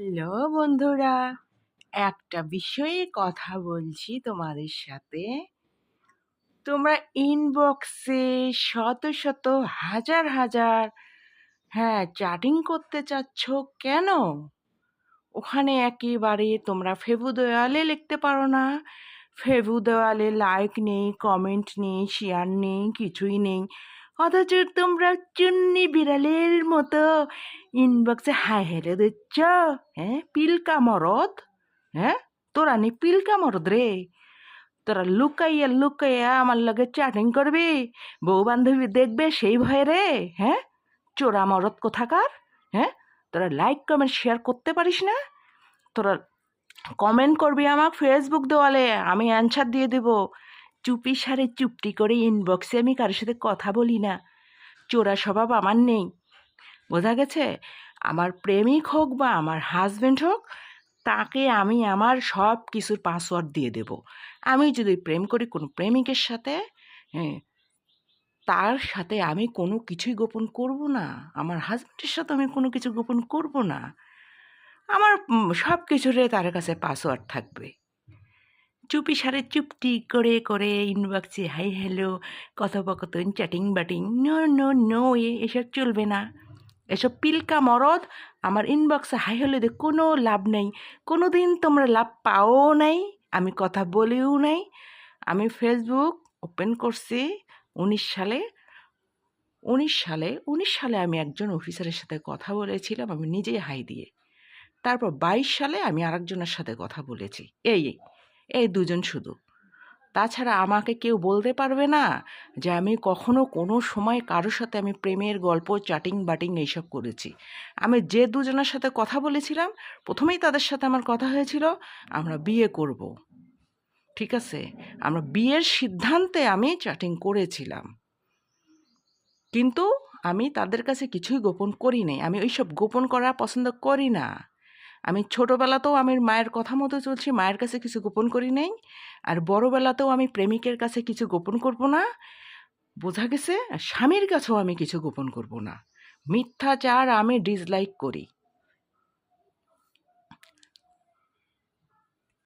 Hello বন্ধুরা, একটা বিষয়ে কথা বলছি তোমাদের সাথে। তোমরা ইনবক্সে শত শত হাজার হাজার চ্যাটিং করতে চাচ্ছ কেন? ওখানে একেবারে তোমরা ফেবু দেওয়ালে লিখতে পারো না। ফেবু দেওয়ালে লাইক নেই, কমেন্ট নেই, শেয়ার নেই, কিছুই নেই। অথচ তোমরা চুন্নি বিড়ালের মতো ইনবক্সে হাই হেরে দিচ্ছ। পিলকা মরদ। তোরা নি পিলকা মরদ রে। তোরা লুকাইয়া লুকাইয়া আমার লগে চ্যাটিং করবি, বউ বান্ধবী দেখবে সেই ভয়ে রে। চোরা মরদ কোথাকার। তোরা লাইক কমেন্ট শেয়ার করতে পারিস না? তোরা কমেন্ট করবি আমার ফেসবুক দেওয়ালে, আমি অ্যান্সার দিয়ে দেব। চুপি সারে চুপটি করে ইনবক্সে আমি কারোর সাথে কথা বলি না। চোরা স্বভাব আমার নেই, বোঝা গেছে? আমার প্রেমিক হোক বা আমার হাজব্যান্ড হোক, তাকে আমি আমার সব কিছুর পাসওয়ার্ড দিয়ে দেব। আমি যদি প্রেম করি কোনো প্রেমিকের সাথে, তার সাথে আমি কোনো কিছুই গোপন করব না। আমার হাজব্যান্ডের সাথে আমি কোনো কিছু গোপন করব না। আমার সব কিছুরে তার কাছে পাসওয়ার্ড থাকবে। চুপি সারে চুপটি করে করে ইনবক্সে হাই হ্যালো, কথোপকথন, chatting batting, no no no, এসব চলবে না। এসব পিলকা মরদ আমার ইনবক্সে হাই হ্যালো দিয়ে কোনো লাভ নেই। কোনো দিন তোমরা লাভ পাও নাই, আমি কথা বলিও নাই। আমি ফেসবুক ওপেন করছি 19 সালে আমি একজন অফিসারের সাথে কথা বলেছিলাম, আমি নিজেই হাই দিয়ে। তারপর 22 সালে আমি আরেকজনের সাথে কথা বলেছি। এই দুজন শুধু। তাছাড়া আমাকে কেউ বলতে পারবে না যে আমি কখনো কোনো সময় কারোর সাথে আমি প্রেমের গল্প, চ্যাটিং বাটিং এইসব করেছি। আমি যে দুজনের সাথে কথা বলেছিলাম, প্রথমেই তাদের সাথে আমার কথা হয়েছিল আমরা বিয়ে করব। ঠিক আছে, আমরা বিয়ের সিদ্ধান্তে আমি চ্যাটিং করেছিলাম, কিন্তু আমি তাদের কাছে কিছুই গোপন করি নাই। আমি ওইসব গোপন করা পছন্দ করি না। আমি ছোটোবেলাতেও আমি মায়ের কথা মতো চলছি, মায়ের কাছে কিছু গোপন করি নাই। আর বড়োবেলাতেও আমি প্রেমিকের কাছে কিছু গোপন করব না, বোঝা গেছে? স্বামীর কাছেও আমি কিছু গোপন করব না। মিথ্যাচার আমি ডিসলাইক করি।